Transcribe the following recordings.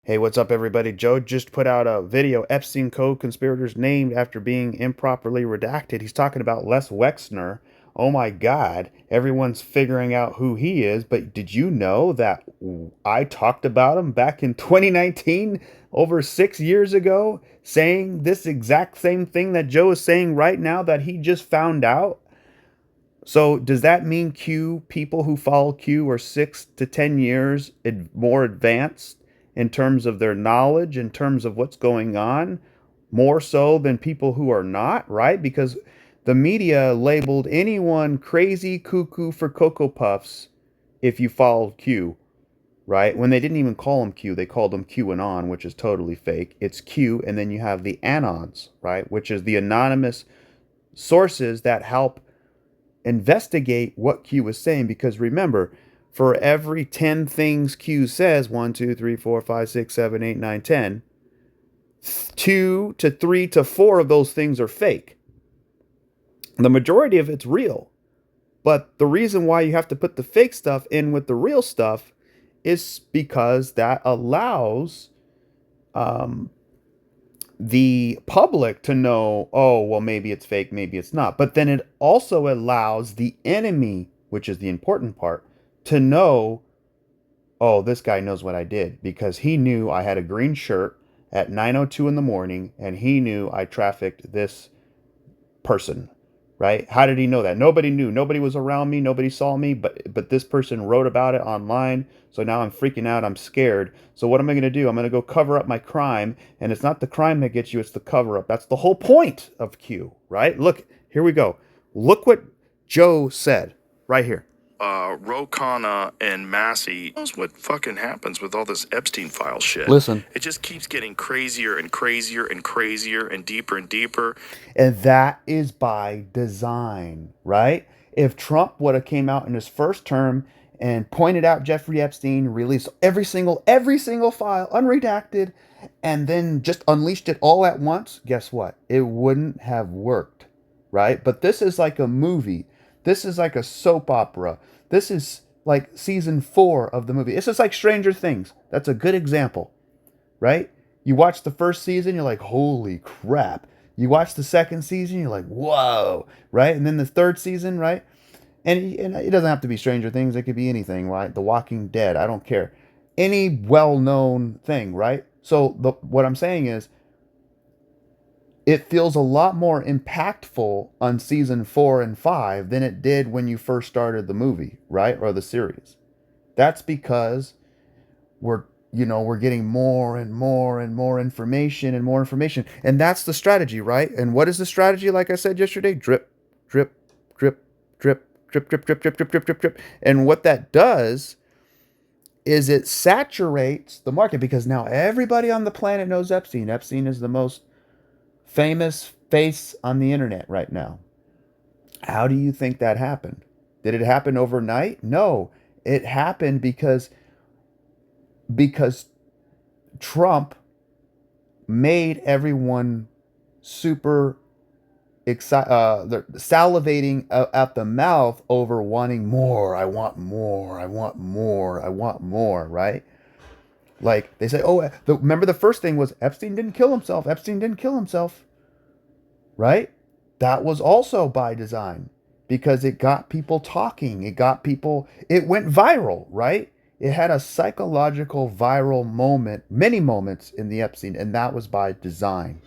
Hey, what's up, everybody? Joe just put out a video, Epstein co-conspirators named after being improperly redacted. He's talking about Les Wexner. Oh my God, everyone's figuring out who he is. But did you know that I talked about him back in 2019, over 6 years ago, saying this exact same thing that Joe is saying right now that he just found out? So does that mean Q people who follow Q are 6 to 10 years more advanced in terms of their knowledge, in terms of what's going on, more so than people who are not, right? Because the media labeled anyone crazy cuckoo for Cocoa Puffs if you followed Q, right? When they didn't even call him Q, they called him QAnon, which is totally fake. It's Q, and then you have the Anons, right? Which is the anonymous sources that help investigate what Q is saying, because remember, for every 10 things Q says, 1, 2, 3, 4, 5, 6, 7, 8, 9, 10, 2 to 3 to 4 of those things are fake. The majority of it's real. But the reason why you have to put the fake stuff in with the real stuff is because that allows the public to know, oh, well, maybe it's fake, maybe it's not. But then it also allows the enemy, which is the important part, to know, oh, this guy knows what I did, because he knew I had a green shirt at 9:02 in the morning, and he knew I trafficked this person, right? How did he know that? Nobody knew. Nobody was around me. Nobody saw me, but this person wrote about it online. So now I'm freaking out. I'm scared. So what am I going to do? I'm going to go cover up my crime, and it's not the crime that gets you, it's the cover up. That's the whole point of Q, right? Look, here we go. Look what Joe said right here. Rogan and Massey knows what fucking happens with all this Epstein file shit. Listen. It just keeps getting crazier and crazier and crazier and deeper. And that is by design, right? If Trump would have came out in his first term and pointed out Jeffrey Epstein, released every single file, unredacted, and then just unleashed it all at once, guess what? It wouldn't have worked, right? But this is like a movie. This is like a soap opera. This is like season 4 of the movie. This is like Stranger Things. That's a good example, right? You watch the first season, you're like, holy crap. You watch the second season, you're like, whoa, right? And then the third season, right? And it doesn't have to be Stranger Things. It could be anything, right? The Walking Dead. I don't care. Any well-known thing, right? So what I'm saying is, it feels a lot more impactful on season 4 and 5 than it did when you first started the movie, right? Or the series. That's because we're getting more and more and more information and more information. And that's the strategy, right? And what is the strategy? Like I said yesterday, drip, drip, drip, drip, drip, drip, drip, drip, drip, drip, drip, drip. And what that does is it saturates the market, because now everybody on the planet knows Epstein. Epstein is the most famous face on the internet right now. How do you think that happened? Did it happen overnight? No. It happened because Trump made everyone super excited, they're salivating at the mouth over wanting more. I want more. I want more. I want more, right? Like they say, oh, remember the first thing was Epstein didn't kill himself. Epstein didn't kill himself, right? That was also by design, because it got people talking. It went viral, right? It had a psychological viral moment, many moments in the Epstein, and that was by design.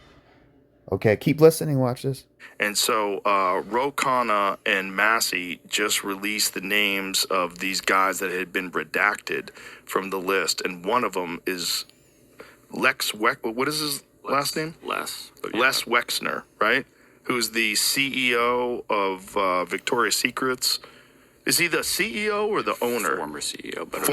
Okay, keep listening, watch this. And so Rogan and Massey just released the names of these guys that had been redacted from the list, and one of them is what is his last name? Les Wexner, right? Who's the CEO of Victoria's Secrets. Is he the CEO or the owner? Former CEO, but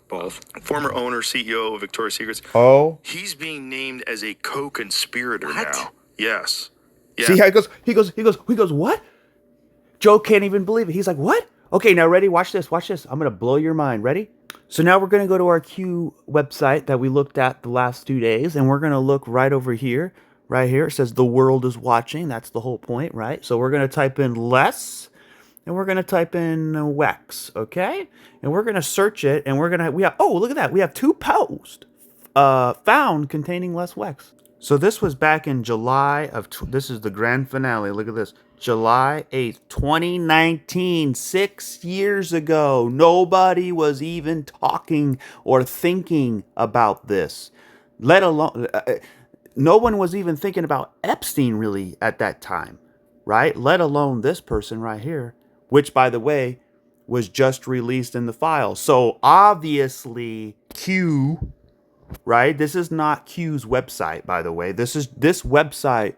both. Former owner, CEO of Victoria's Secrets. Oh. He's being named as a co-conspirator now. Yes. Yeah. See how he goes, what? Joe can't even believe it. He's like, what? Okay, now ready? Watch this. I'm going to blow your mind. Ready? So now we're going to go to our Q website that we looked at the last 2 days, and we're going to look right over here. Right here, it says the world is watching. That's the whole point, right? So we're going to type in less, and we're going to type in Wex, okay? And we're going to search it, and look at that. We have 2 posts. found containing less Wex. So this was back in July of, this is the grand finale. Look at this. July 8th, 2019, 6 years ago. Nobody was even talking or thinking about this, let alone, no one was even thinking about Epstein really at that time, right? Let alone this person right here, which, by the way, was just released in the file. So obviously, Q, right? This is not Q's website, by the way. This website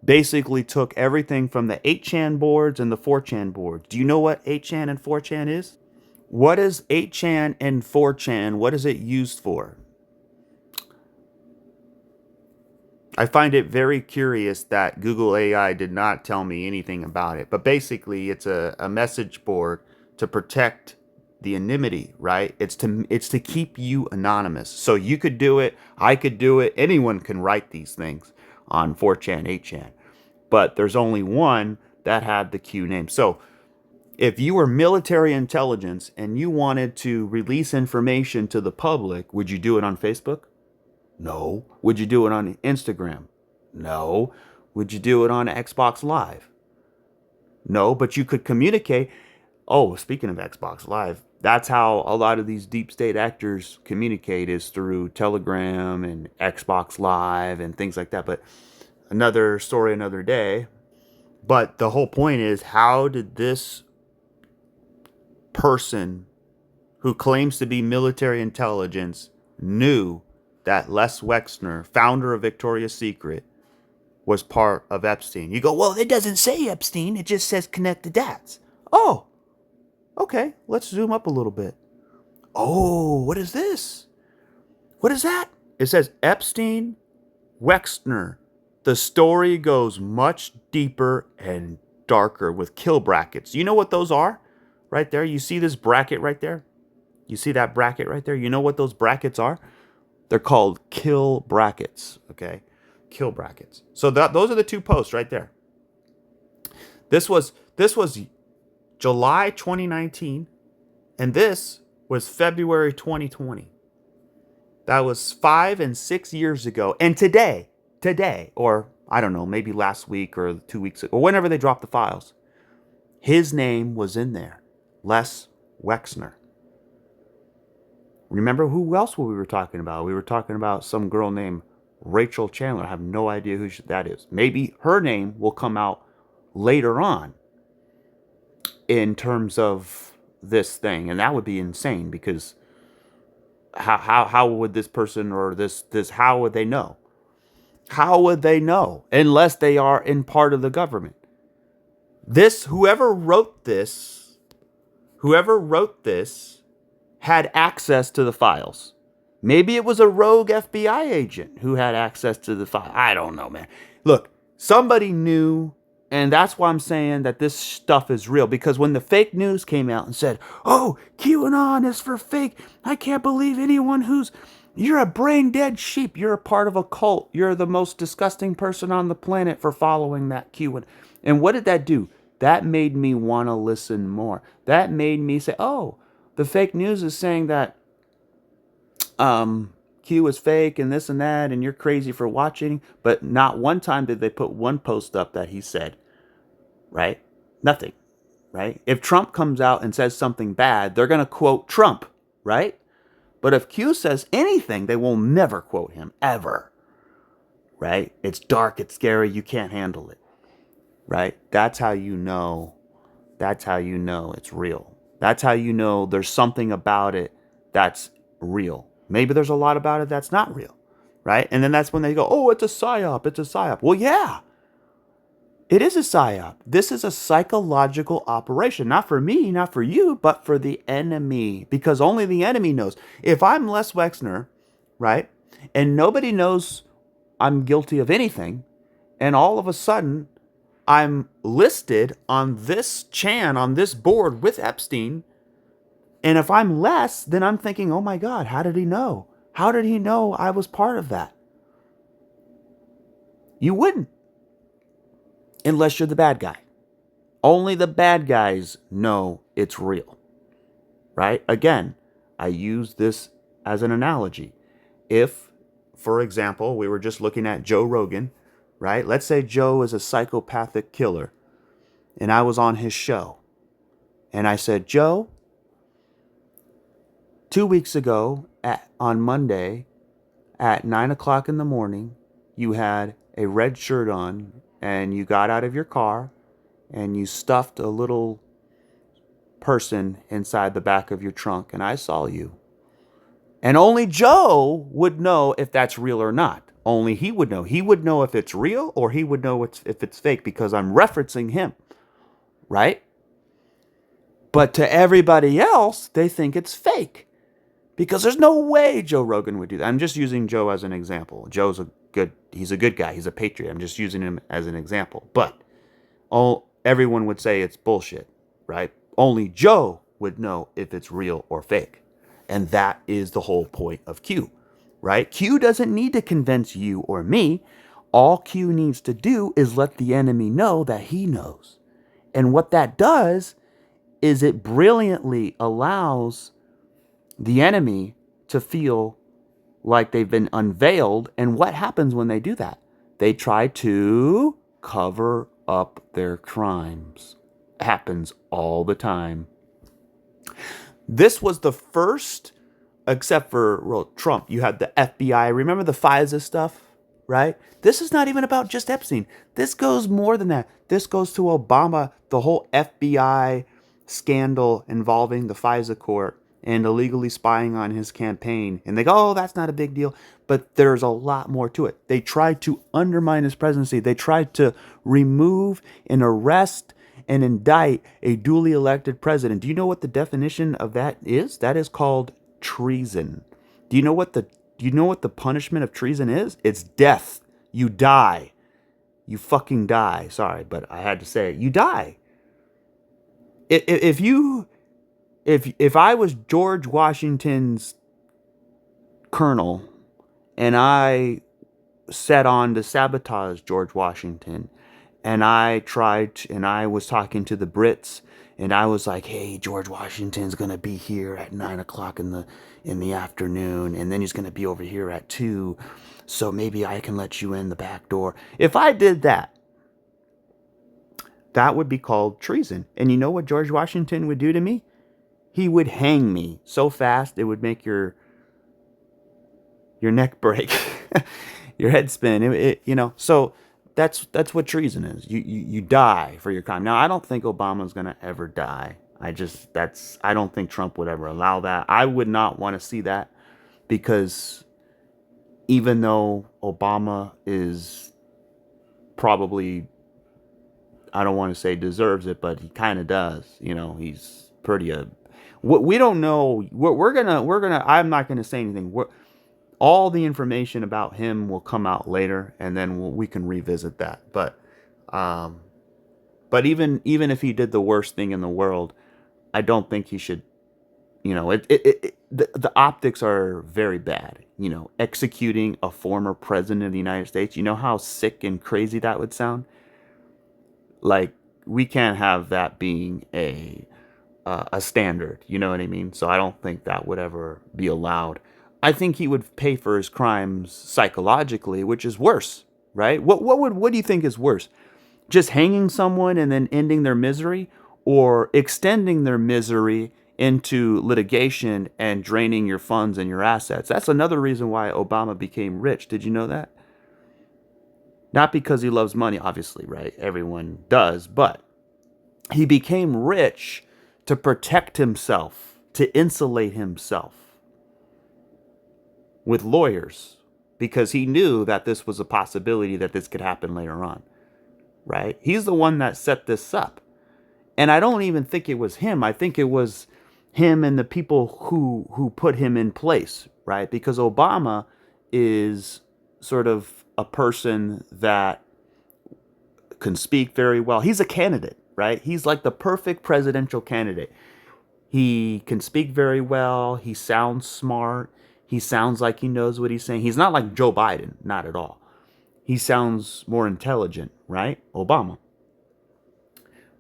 basically took everything from the 8chan boards and the 4chan boards. Do you know what 8chan and 4chan is? What is 8chan and 4chan? What is it used for? I find it very curious that Google AI did not tell me anything about it. But basically, it's a message board to protect the anonymity, right? It's to keep you anonymous. So you could do it, I could do it, anyone can write these things on 4chan, 8chan. But there's only one that had the Q name. So if you were military intelligence and you wanted to release information to the public, would you do it on Facebook? No. Would you do it on Instagram? No. Would you do it on Xbox Live? No, but you could communicate. Oh, speaking of Xbox Live, that's how a lot of these deep state actors communicate, is through Telegram and Xbox Live and things like that. But another story, another day. But the whole point is, how did this person who claims to be military intelligence knew that Les Wexner, founder of Victoria's Secret, was part of Epstein? You go, well, it doesn't say Epstein. It just says connect the dots. Oh, okay. Let's zoom up a little bit. Oh, what is this? What is that? It says Epstein, Wexner. The story goes much deeper and darker with kill brackets. You know what those are? Right there. You see this bracket right there? You see that bracket right there? You know what those brackets are? They're called kill brackets, okay? Kill brackets. So those are the two posts right there. This was July 2019, and this was February 2020. That was 5 and 6 years ago. And today, or I don't know, maybe last week or 2 weeks ago, or whenever they dropped the files, his name was in there. Les Wexner. Remember, who else were we talking about? We were talking about some girl named Rachel Chandler. I have no idea who that is. Maybe her name will come out later on in terms of this thing. And that would be insane, because how would this person, or this how would they know? How would they know unless they are in part of the government? Whoever wrote this had access to the files. Maybe it was a rogue FBI agent who had access to the file. I don't know, man. Look, somebody knew, and that's why I'm saying that this stuff is real. Because when the fake news came out and said, oh, QAnon is for fake, I can't believe anyone you're a brain dead sheep. You're a part of a cult. You're the most disgusting person on the planet for following that QAnon. And what did that do? That made me want to listen more. That made me say, oh, the fake news is saying that Q is fake and this and that, and you're crazy for watching. But not one time did they put one post up that he said, right? Nothing, right? If Trump comes out and says something bad, they're going to quote Trump, right? But if Q says anything, they will never quote him, ever, right? It's dark, it's scary, you can't handle it, right? That's how you know it's real. That's how you know there's something about it that's real. Maybe there's a lot about it that's not real, right? And then that's when they go, oh, it's a psyop, it's a psyop. Well, yeah, it is a psyop. This is a psychological operation, not for me, not for you, but for the enemy, because only the enemy knows. If I'm Les Wexner, right, and nobody knows I'm guilty of anything, and all of a sudden I'm listed on this on this board with Epstein, and if I'm Les, then I'm thinking, oh my God, how did he know? How did he know I was part of that? You wouldn't, unless you're the bad guy. Only the bad guys know it's real, right? Again, I use this as an analogy. if, for example, we were just looking at Joe Rogan, right? Let's say Joe is a psychopathic killer, and I was on his show, and I said, Joe, 2 weeks ago on Monday at 9 o'clock in the morning, you had a red shirt on, and you got out of your car, and you stuffed a little person inside the back of your trunk, and I saw you. And only Joe would know if that's real or not. Only he would know. He would know if it's real or he would know if it's fake because I'm referencing him, right? But to everybody else, they think it's fake because there's no way Joe Rogan would do that. I'm just using Joe as an example. He's a good guy. He's a patriot. I'm just using him as an example. But everyone would say it's bullshit, right? Only Joe would know if it's real or fake. And that is the whole point of Q, right? Q doesn't need to convince you or me. All Q needs to do is let the enemy know that he knows. And what that does is it brilliantly allows the enemy to feel like they've been unveiled. And what happens when they do that? They try to cover up their crimes. It happens all the time. This was the first, except for Trump, you had the FBI. Remember the FISA stuff, right? This is not even about just Epstein. This goes more than that. This goes to Obama, the whole FBI scandal involving the FISA court and illegally spying on his campaign. And they go, oh, that's not a big deal. But there's a lot more to it. They tried to undermine his presidency. They tried to remove and arrest and indict a duly elected president. Do you know what the definition of that is? That is called treason. Do you know what the punishment of treason is? It's death. You die. You fucking die. Sorry, but I had to say it. You die. If I was George Washington's colonel and I set on to sabotage George Washington, and I was talking to the Brits, and I was like, hey, George Washington's going to be here at 9 o'clock in the afternoon, and then he's going to be over here at 2, so maybe I can let you in the back door. If I did that, that would be called treason. And you know what George Washington would do to me? He would hang me so fast it would make your neck break, your head spin. So that's what treason is. You die for your crime. Now, I don't think Obama's gonna ever die. I don't think Trump would ever allow that. I would not want to see that, because even though Obama is probably, I don't want to say deserves it, but he kind of does. He's pretty we don't know. I'm not gonna say anything. All the information about him will come out later, and then we can revisit that. But even if he did the worst thing in the world, I don't think he should. The optics are very bad. Executing a former president of the United States. You know how sick and crazy that would sound. Like, we can't have that being a standard. You know what I mean? So I don't think that would ever be allowed. I think he would pay for his crimes psychologically, which is worse, right? What do you think is worse? Just hanging someone and then ending their misery, or extending their misery into litigation and draining your funds and your assets? That's another reason why Obama became rich. Did you know that? Not because he loves money, obviously, right? Everyone does, but he became rich to protect himself, to insulate himself with lawyers, because he knew that this was a possibility, that this could happen later on, right? He's the one that set this up. And I don't even think it was him. I think it was him and the people who put him in place, right? Because Obama is sort of a person that can speak very well. He's a candidate, right? He's like the perfect presidential candidate. He can speak very well. He sounds smart. He sounds like he knows what he's saying. He's not like Joe Biden, not at all. He sounds more intelligent, right? Obama.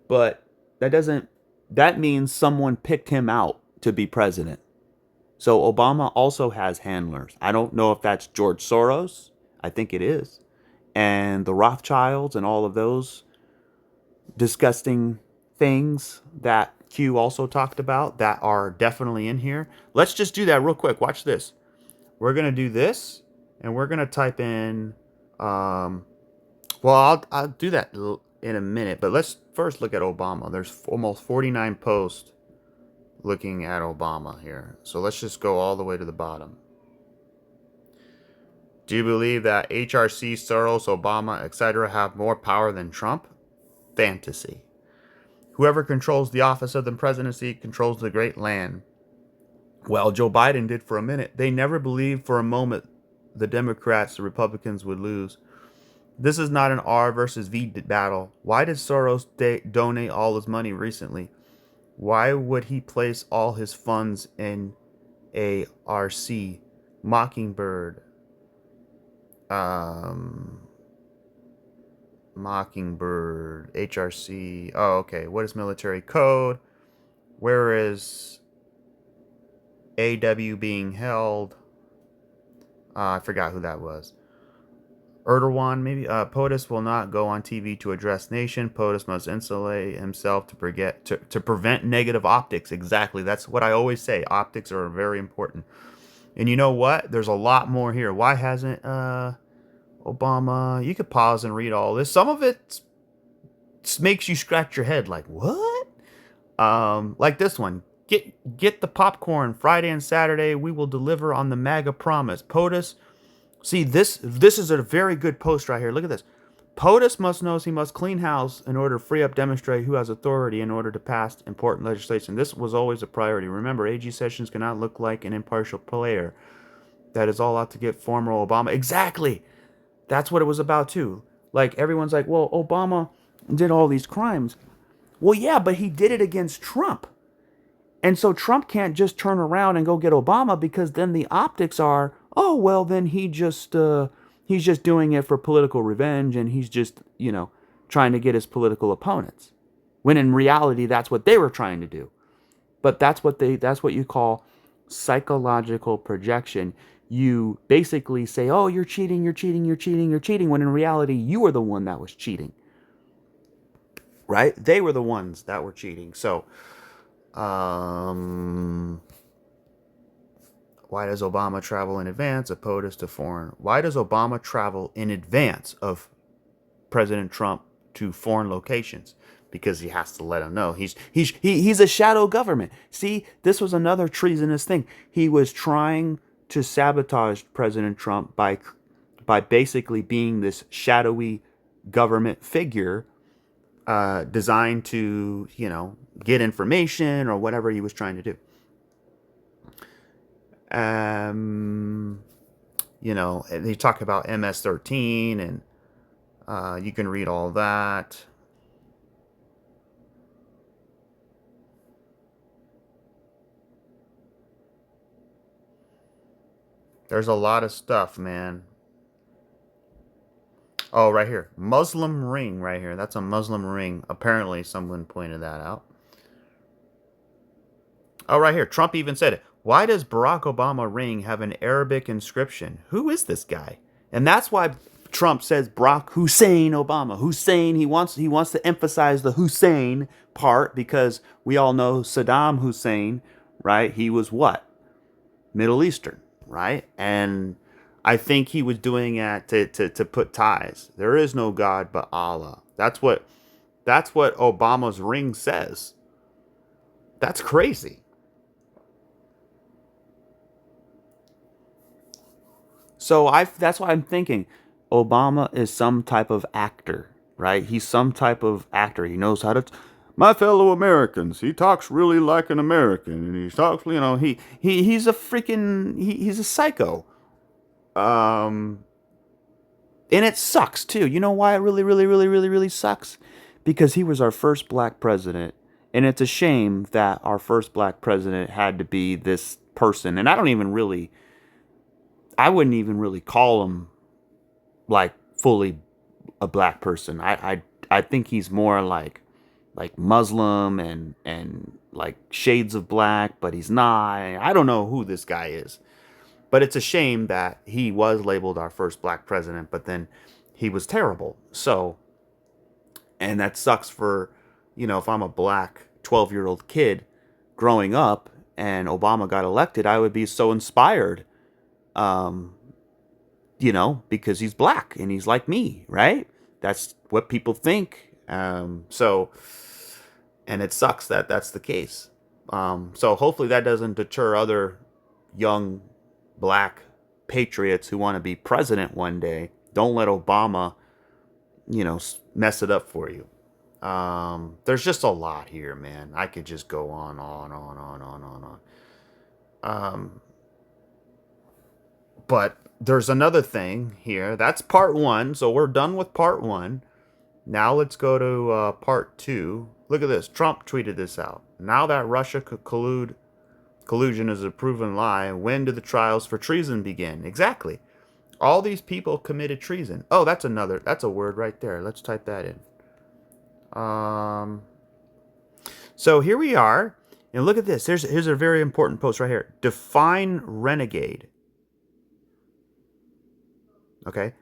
But that means someone picked him out to be president. So Obama also has handlers. I don't know if that's George Soros. I think it is. And the Rothschilds and all of those disgusting things that Q also talked about that are definitely in here. Let's just do that real quick. Watch this. We're going to do this and we're going to type in I'll do that in a minute, but let's first look at Obama. There's almost 49 posts looking at Obama here. So let's just go all the way to the bottom. Do you believe that HRC, Soros, Obama, etc. have more power than Trump? Fantasy. Whoever controls the office of the presidency controls the great land. Well, Joe Biden did for a minute. They never believed for a moment the Democrats, the Republicans would lose. This is not an R versus V battle. Why did Soros donate all his money recently? Why would he place all his funds in ARC? Mockingbird. Mockingbird. HRC. Oh, okay. What is military code? Where is AW being held? I forgot who that was. Erdogan, maybe. POTUS will not go on TV to address nation. POTUS must insulate himself to prevent negative optics. Exactly. That's what I always say. Optics are very important. And you know what? There's a lot more here. Why hasn't Obama? You could pause and read all this. Some of it makes you scratch your head. Like what? Like this one. Get the popcorn. Friday and Saturday we will deliver on the MAGA promise. POTUS. See, this is a very good post right here. Look at this. POTUS must knows he must clean house in order to free up, demonstrate who has authority in order to pass important legislation. This was always a priority. Remember, AG Sessions cannot look like an impartial player that is all out to get former Obama. Exactly. That's what it was about too. Like everyone's like, well, Obama did all these crimes. Well, yeah, but he did it against Trump. And so Trump can't just turn around and go get Obama because then the optics are, oh, well, then he's just doing it for political revenge and he's just, trying to get his political opponents. When in reality, that's what they were trying to do. But that's what you call psychological projection. You basically say, oh, you're cheating, you're cheating, you're cheating, you're cheating, when in reality, you were the one that was cheating. Right? They were the ones that were cheating. So, why does Obama travel in advance of POTUS to foreign? Why does Obama travel in advance of President Trump to foreign locations? Because he has to let him know he's a shadow government. See, this was another treasonous thing. He was trying to sabotage President Trump by basically being this shadowy government figure designed to, get information or whatever he was trying to do. They talk about MS-13 and you can read all that. There's a lot of stuff, man. Oh, right here. Muslim ring right here. That's a Muslim ring. Apparently, someone pointed that out. Oh, right here. Trump even said it. Why does Barack Obama ring have an Arabic inscription? Who is this guy? And that's why Trump says Barack Hussein Obama. Hussein, he wants to emphasize the Hussein part because we all know Saddam Hussein, right? He was what? Middle Eastern, right? And I think he was doing it to put ties. There is no God but Allah. That's what Obama's ring says. That's crazy. So that's why I'm thinking Obama is some type of actor, right? He's some type of actor. He knows how to my fellow Americans. He talks really like an American, and he talks, he's a freaking he's a psycho. And it sucks too. You know why it really, really, really, really, really sucks? Because he was our first black president, and it's a shame that our first black president had to be this person. And I wouldn't even really call him like fully a black person. I think he's more like like Muslim and like shades of black, but he's not. I don't know who this guy is. But it's a shame that he was labeled our first black president, but then he was terrible. So, and that sucks for, if I'm a black 12-year-old kid growing up and Obama got elected, I would be so inspired, um, because he's black and he's like me, right? That's what people think. And it sucks that that's the case. So hopefully that doesn't deter other young black patriots who want to be president one day. Don't let Obama, mess it up for you. There's just a lot here, man. I could just go on. Um, but there's another thing here. That's part one. So we're done with part one. Now let's go to part two. Look at this. Trump tweeted this out. Now that Russia could collusion is a proven lie, when do the trials for treason begin? Exactly. All these people committed treason. Oh, that's a word right there. Let's type that in. So here we are. And look at this. Here's a very important post right here. Define renegade. Okay.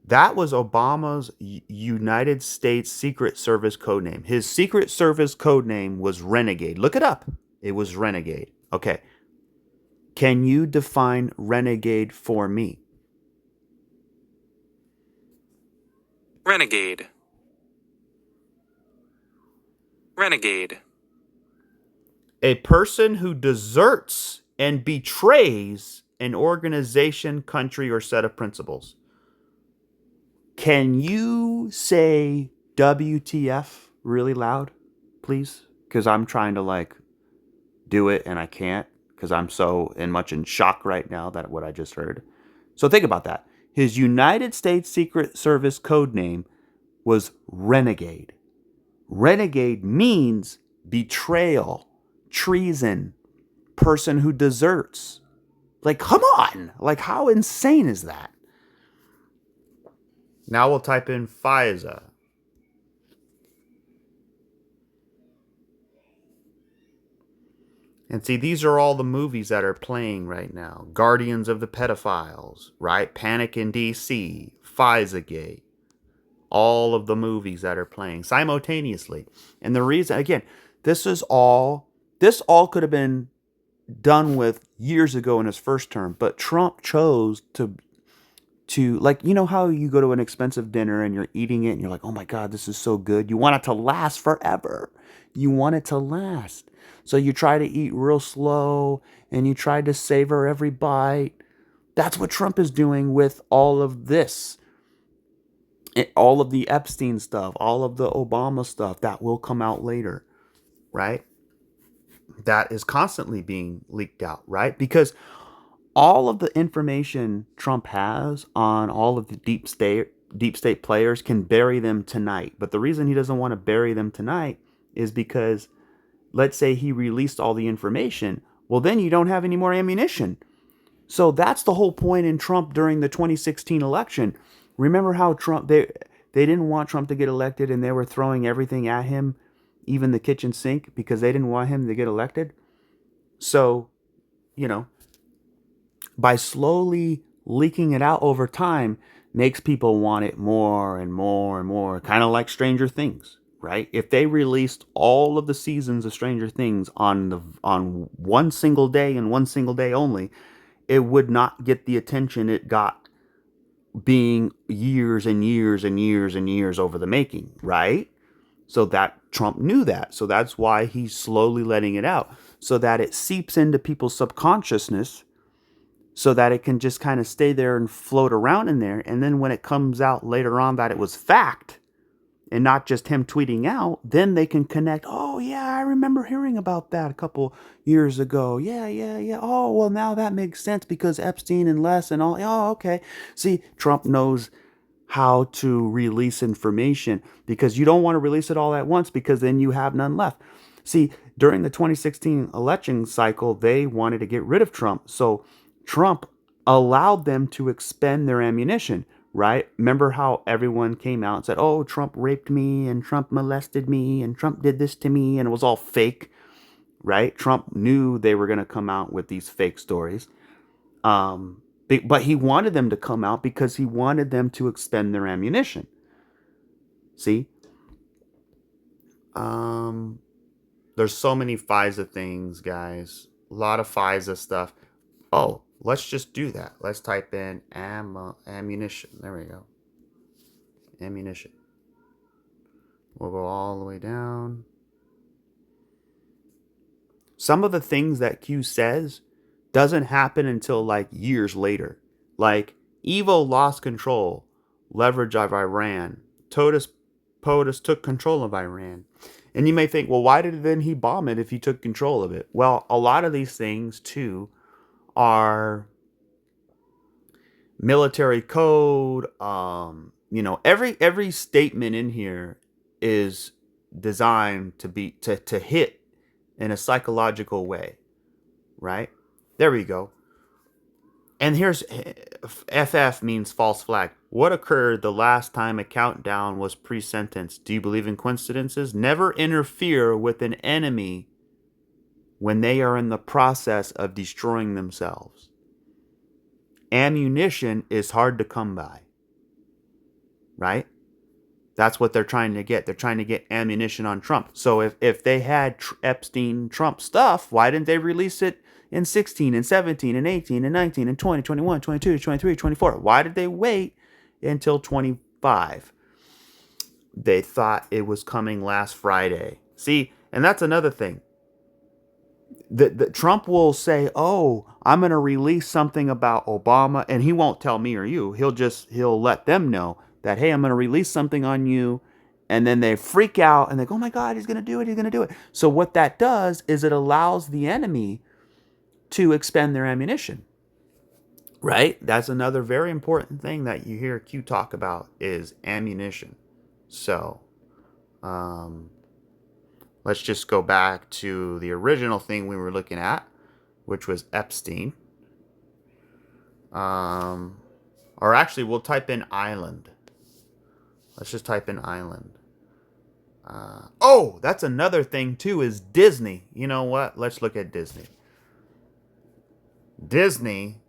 That was Obama's United States Secret Service code name. His Secret Service code name was Renegade. Look it up. It was Renegade. Okay. Can you define renegade for me? Renegade. Renegade. A person who deserts and betrays an organization, country, or set of principles. Can you say WTF really loud, please? Because I'm trying to do it and I can't because I'm so much in shock right now that what I just heard. So think about that. His United States Secret Service code name was Renegade. Renegade means betrayal, treason, person who deserts. Come on. How insane is that? Now we'll type in FISA. And see, these are all the movies that are playing right now. Guardians of the Pedophiles, right? Panic in DC, FISA-gate. All of the movies that are playing simultaneously. And the reason, again, this all could have been done with years ago in his first term, but Trump chose to how you go to an expensive dinner and you're eating it and you're like, oh my God, this is so good. You want it to last forever. You want it to last. So you try to eat real slow and you try to savor every bite. That's what Trump is doing with all of this. All of the Epstein stuff, all of the Obama stuff that will come out later, right? That is constantly being leaked out, right? Because all of the information Trump has on all of the deep state players can bury them tonight. But the reason he doesn't want to bury them tonight is because let's say he released all the information. Well, then you don't have any more ammunition. So that's the whole point in Trump during the 2016 election. Remember how they didn't want Trump to get elected and they were throwing everything at him, even the kitchen sink, because they didn't want him to get elected? So, by slowly leaking it out over time makes people want it more and more and more, kind of like Stranger Things, right? If they released all of the seasons of Stranger Things on one single day and one single day only, it would not get the attention it got being years and years and years and years over the making, right? So that Trump knew that. So that's why he's slowly letting it out, so that it seeps into people's subconsciousness, so that it can just kind of stay there and float around in there. And then when it comes out later on that it was fact and not just him tweeting out, then they can connect. Oh, yeah, I remember hearing about that a couple years ago. Yeah. Oh, well, now that makes sense because Epstein and Les and all. Oh, okay. See, Trump knows how to release information because you don't want to release it all at once because then you have none left. See, during the 2016 election cycle, they wanted to get rid of Trump. So Trump allowed them to expend their ammunition. right? Remember how everyone came out and said, oh, Trump raped me and Trump molested me and Trump did this to me, and it was all fake, right? Trump knew they were going to come out with these fake stories. But he wanted them to come out because he wanted them to expend their ammunition. See? There's so many FISA things, guys. A lot of FISA stuff. Oh, let's just do that. Let's type in ammunition. There we go. Ammunition. We'll go all the way down. Some of the things that Q says doesn't happen until like years later. Like Evo lost control, leverage of Iran. POTUS took control of Iran. And you may think, well, why did then he bomb it if he took control of it? Well, a lot of these things too are military code. Every statement in here is designed to hit in a psychological way, right? There we go. And here's FF means false flag. What occurred the last time a countdown was pre-sentenced? Do you believe in coincidences? Never interfere with an enemy when they are in the process of destroying themselves. Ammunition is hard to come by, right? That's what they're trying to get. They're trying to get ammunition on Trump. So if they had Epstein Trump stuff, why didn't they release it in 16 and 17 and 18 and 19 and 20, 21, 22, 23, 24? Why did they wait until 25? They thought it was coming last Friday. See, and that's another thing. The Trump will say, oh, I'm going to release something about Obama, and he won't tell me or you. He'll let them know that, hey, I'm going to release something on you. And then they freak out and they go, oh my God, he's going to do it. He's going to do it. So what that does is it allows the enemy to expend their ammunition, right? That's another very important thing that you hear Q talk about is ammunition. So let's just go back to the original thing we were looking at, which was Epstein. Or actually, we'll type in island. Let's just type in island. Oh, that's another thing too, is Disney. You know what? Let's look at Disney. Disney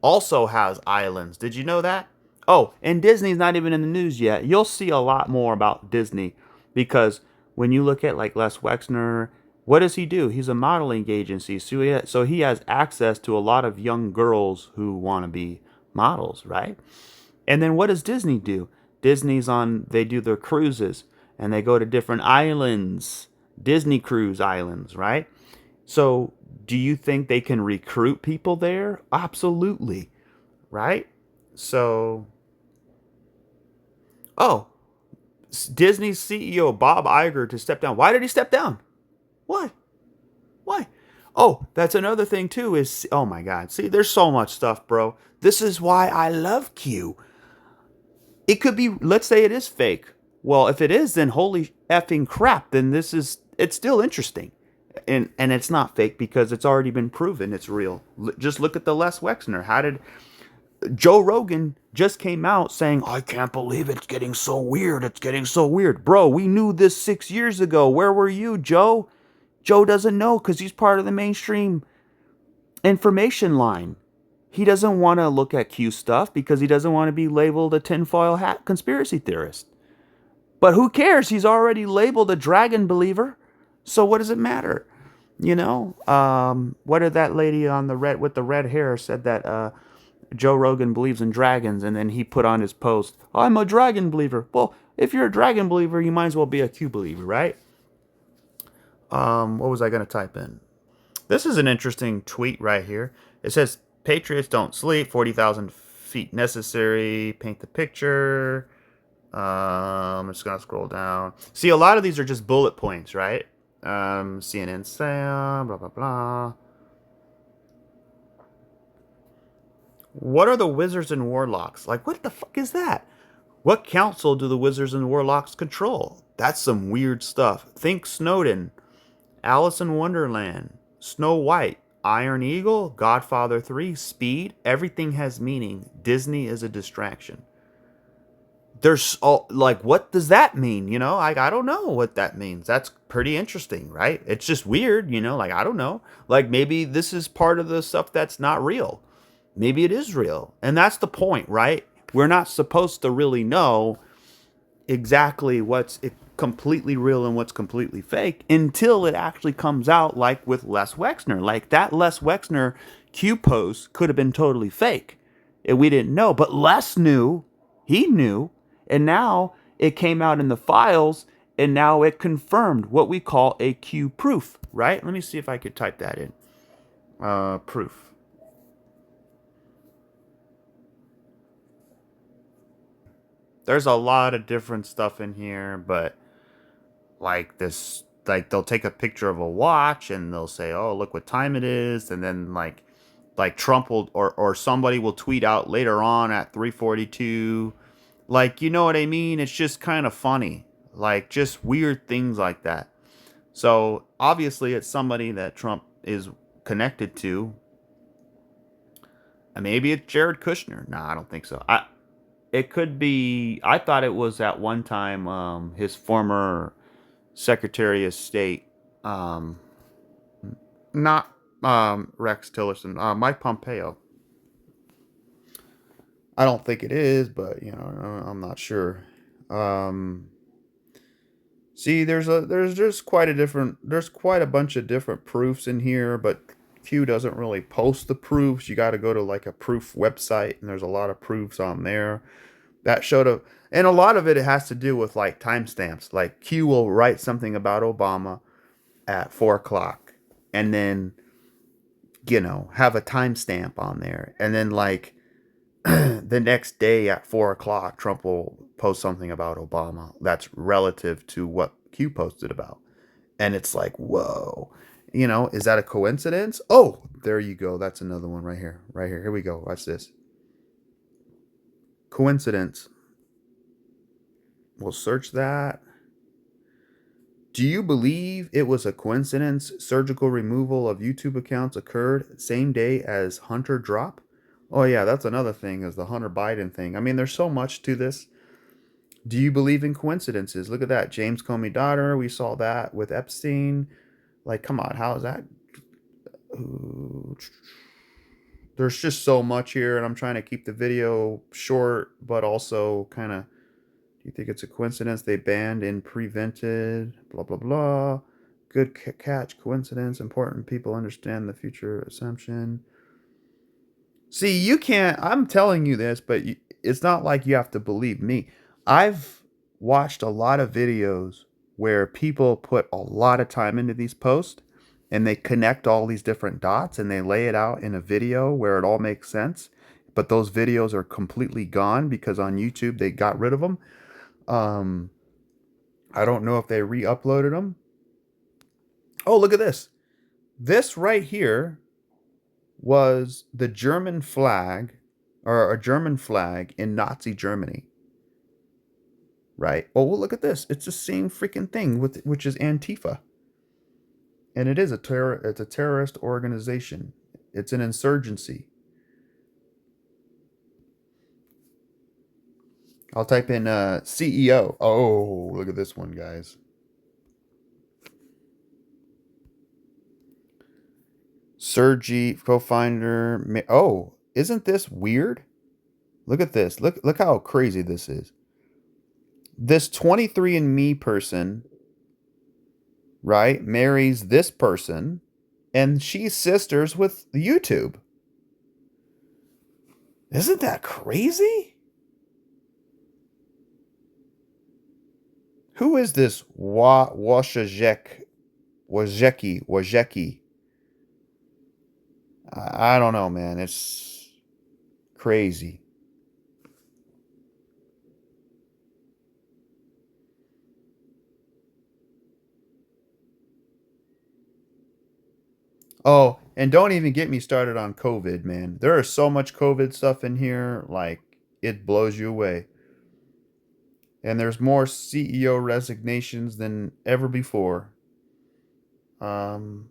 also has islands. Did you know that? Oh, and Disney's not even in the news yet. You'll see a lot more about Disney because when you look at like Les Wexner, what does he do? He's a modeling agency. So he has access to a lot of young girls who want to be models, right? And then what does Disney do? They do their cruises and they go to different islands, Disney cruise islands, right? So do you think they can recruit people there? Absolutely, right? So, oh, Disney's CEO Bob Iger to step down. Why did he step down? Why? Oh, that's another thing too is, oh my God. See, there's so much stuff, bro. This is why I love Q. It could be, let's say it is fake. Well, if it is, then holy effing crap, then it's still interesting. And it's not fake because it's already been proven it's real. Just look at the Les Wexner. How did Joe Rogan just came out saying, I can't believe it's getting so weird. It's getting so weird. Bro, we knew this 6 years ago. Where were you, Joe? Joe doesn't know because he's part of the mainstream information line. He doesn't want to look at Q stuff because he doesn't want to be labeled a tinfoil hat conspiracy theorist. But who cares? He's already labeled a dragon believer. So what does it matter? You know, what did that lady on the red with the red hair said that Joe Rogan believes in dragons, and then he put on his post, I'm a dragon believer. Well, if you're a dragon believer, you might as well be a Q believer, right? What was I going to type in? This is an interesting tweet right here. It says, Patriots don't sleep, 40,000 feet necessary, paint the picture. I'm just going to scroll down. See, a lot of these are just bullet points, right? CNN Sam, blah, blah, blah. What are the wizards and warlocks? Like, what the fuck is that? What council do the wizards and warlocks control? That's some weird stuff. Think Snowden, Alice in Wonderland, Snow White, Iron Eagle, Godfather 3, Speed. Everything has meaning. Disney is a distraction. there's all like, what does that mean? I don't know what that means. That's pretty interesting, right? It's just weird, like, I don't know. Like, maybe this is part of the stuff that's not real. Maybe it is real. And that's the point, right? We're not supposed to really know exactly what's completely real and what's completely fake until it actually comes out, like with Les Wexner. Like, that Les Wexner Q post could have been totally fake, and we didn't know. But Les knew, he knew, and now it came out in the files, and now it confirmed what we call a Q proof, right? Let me see if I could type that in. Proof. There's a lot of different stuff in here, but like this, like they'll take a picture of a watch and they'll say, "Oh, look what time it is," and then like Trump will, or somebody will tweet out later on at 3:42. Like, you know what I mean? It's just kind of funny, like just weird things like that. So obviously, it's somebody that Trump is connected to. And maybe it's Jared Kushner. No, I don't think so. It could be. I thought it was at one time his former Secretary of State, um, not Rex Tillerson, Mike Pompeo. I don't think it is, but I'm not sure. Um, See, there's just there's quite a bunch of different proofs in here, but Q doesn't really post the proofs. You got to go to like a proof website, and there's a lot of proofs on there that showed up, and a lot of it has to do with like timestamps. Like, Q will write something about Obama at 4 o'clock, and then have a timestamp on there, and then like the next day at 4 o'clock, Trump will post something about Obama that's relative to what Q posted about. And it's like, whoa, is that a coincidence? Oh, there you go. That's another one right here. Right here. Here we go. Watch this. Coincidence. We'll search that. Do you believe it was a coincidence surgical removal of YouTube accounts occurred same day as Hunter drop? Oh, yeah, that's another thing, is the Hunter Biden thing. I mean, there's so much to this. Do you believe in coincidences? Look at that. James Comey daughter. We saw that with Epstein. Like, come on. How is that? There's just so much here, and I'm trying to keep the video short, but also kind of. Do you think it's a coincidence they banned and prevented? Blah, blah, blah. Good catch. Coincidence. Important people understand the future assumption. See, you can't. I'm telling you this, but it's not like you have to believe me. I've watched a lot of videos where people put a lot of time into these posts, and they connect all these different dots and they lay it out in a video where it all makes sense. But those videos are completely gone because on YouTube they got rid of them. Um, I don't know if they re-uploaded them. Oh, look at this. This right here was the German flag, or a German flag in Nazi Germany. Right? Oh, well, look at this. It's the same freaking thing, which is Antifa. And it is it's a terrorist organization. It's an insurgency. I'll type in CEO. Oh, look at this one, guys. Sergey, co-founder. Oh, isn't this weird? Look at this. Look how crazy this is. This 23andMe person, right, marries this person, and she's sisters with YouTube. Isn't that crazy? Who is this Wajeki? I don't know, man. It's crazy. Oh, and don't even get me started on COVID, man. There is so much COVID stuff in here, like, it blows you away. And there's more CEO resignations than ever before. Um,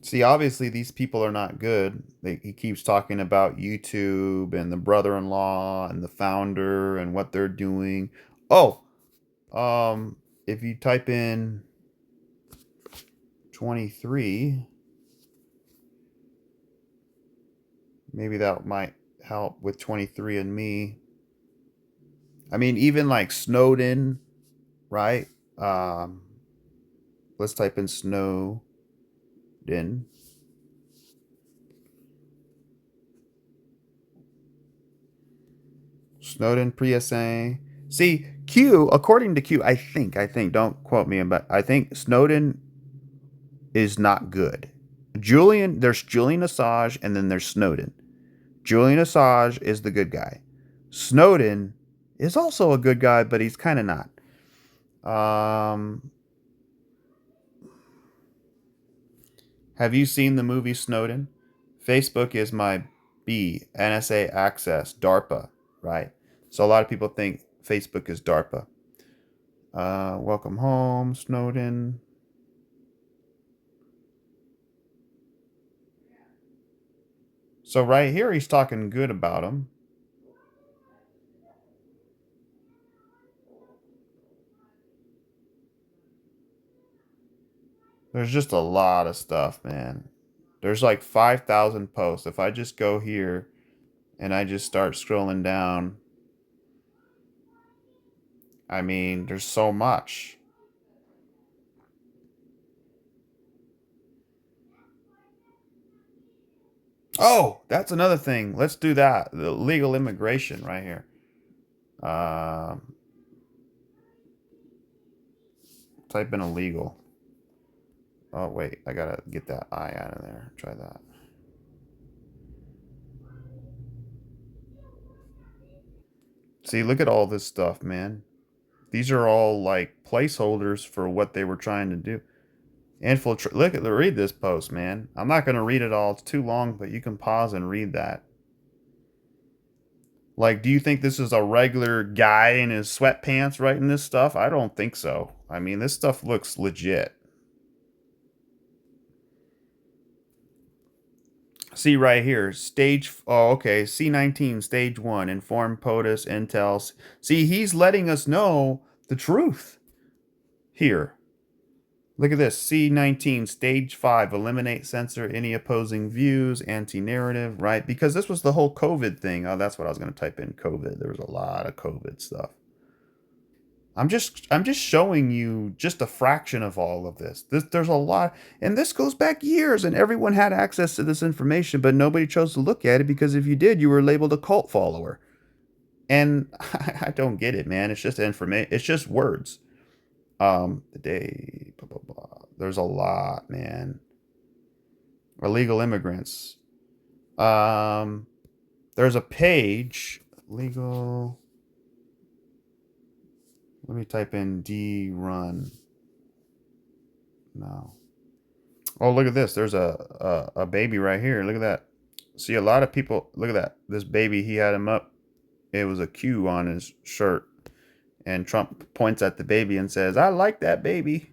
See, obviously these people are not good. He keeps talking about YouTube and the brother-in-law and the founder and what they're doing. Oh, if you type in 23, maybe that might help with 23 and me. I mean, even like Snowden, right? Um, let's type in Snowden. Snowden PSA. See, Q, according to Q, I think, don't quote me, but I think Snowden is not good. There's Julian Assange and then there's Snowden. Julian Assange is the good guy. Snowden is also a good guy, but he's kind of not. Have you seen the movie Snowden? Facebook is my B, NSA access, DARPA, right? So a lot of people think Facebook is DARPA. Welcome home, Snowden. So right here, he's talking good about him. There's just a lot of stuff, man. There's like 5,000 posts. If I just go here and I just start scrolling down, I mean, there's so much. Oh, that's another thing. Let's do that. The legal immigration right here. Type in illegal. Oh, wait. I gotta get that I out of there. Try that. See, look at all this stuff, man. These are all like placeholders for what they were trying to do. Read this post, man. I'm not going to read it all. It's too long, but you can pause and read that. Like, do you think this is a regular guy in his sweatpants writing this stuff? I don't think so. I mean, this stuff looks legit. See right here, okay, C19, stage 1, inform POTUS, Intel. See, he's letting us know the truth here. Look at this, C19, stage 5, eliminate, censor any opposing views, anti-narrative, right? Because this was the whole COVID thing. Oh, that's what I was going to type in, COVID. There was a lot of COVID stuff. I'm just showing you just a fraction of all of this. There's a lot, and this goes back years, and everyone had access to this information, but nobody chose to look at it because if you did, you were labeled a cult follower. And I don't get it, man. It's just information. It's just words. The day, blah blah blah. There's a lot, man. Illegal immigrants. There's a page. Legal. Let me type in D run. No. Oh, look at this. There's a baby right here. Look at that. See, a lot of people. Look at that. This baby, he had him up. It was a Q on his shirt. And Trump points at the baby and says, I like that baby.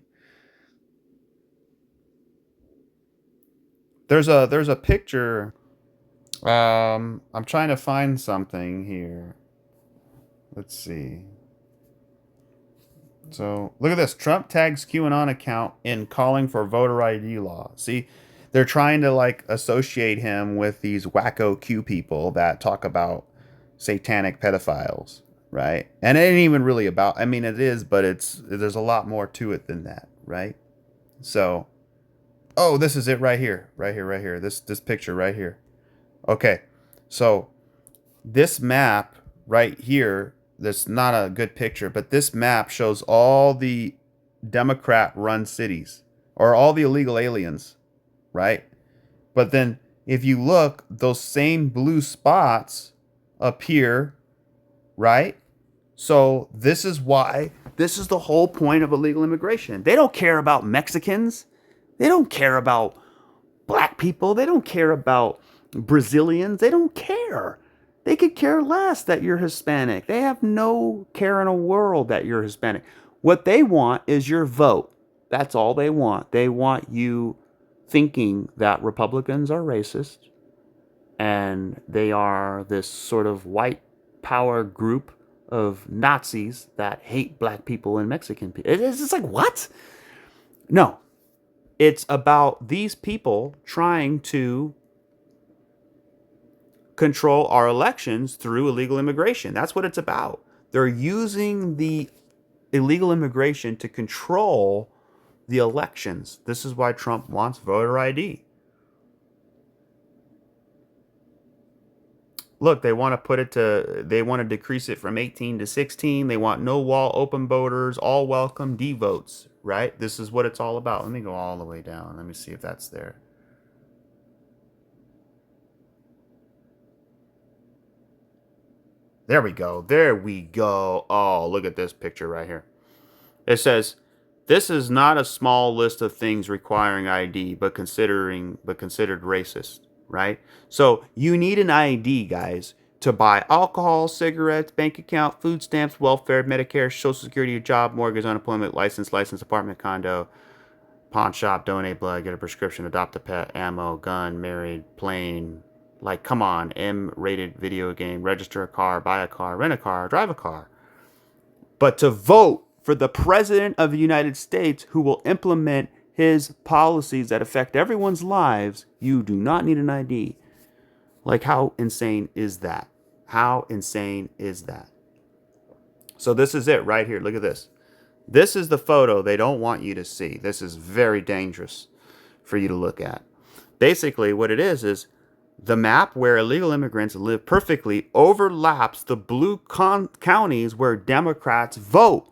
There's a picture. I'm trying to find something here. Let's see. So look at this. Trump tags QAnon account in calling for voter ID law. See, they're trying to like associate him with these wacko Q people that talk about satanic pedophiles, right? And it ain't even really about. I mean, it is, but there's a lot more to it than that, right? So, oh, this is it right here, right here, right here. This picture right here. Okay, so this map right here, that's not a good picture, but this map shows all the Democrat run cities or all the illegal aliens, right? But then if you look, those same blue spots appear, right? So this is the whole point of illegal immigration. They don't care about Mexicans. They don't care about black people. They don't care about Brazilians. They don't care. They could care less that you're Hispanic. They have no care in a world that you're Hispanic. What they want is your vote. That's all they want. They want you thinking that Republicans are racist and they are this sort of white power group of Nazis that hate black people and Mexican people. It's just like, what? No, it's about these people trying to control our elections through illegal immigration. That's what it's about. They're using the illegal immigration to control the elections. This is why Trump wants voter ID. Look, they want to decrease it from 18 to 16. They want no wall, open voters, all welcome, D votes, right? This is what it's all about. Let me go all the way down. Let me see if that's there. There we go. There we go. Oh, look at this picture right here. It says, this is not a small list of things requiring ID, but considered racist, right? So you need an ID, guys, to buy alcohol, cigarettes, bank account, food stamps, welfare, Medicare, Social Security, job, mortgage, unemployment, license, apartment, condo, pawn shop, donate blood, get a prescription, adopt a pet, ammo, gun, married, plane. Like, come on, M-rated video game, register a car, buy a car, rent a car, drive a car. But to vote for the president of the United States who will implement his policies that affect everyone's lives, you do not need an ID. Like, how insane is that? How insane is that? So this is it right here. Look at this. This is the photo they don't want you to see. This is very dangerous for you to look at. Basically, what it is the map where illegal immigrants live perfectly overlaps the blue counties where Democrats vote.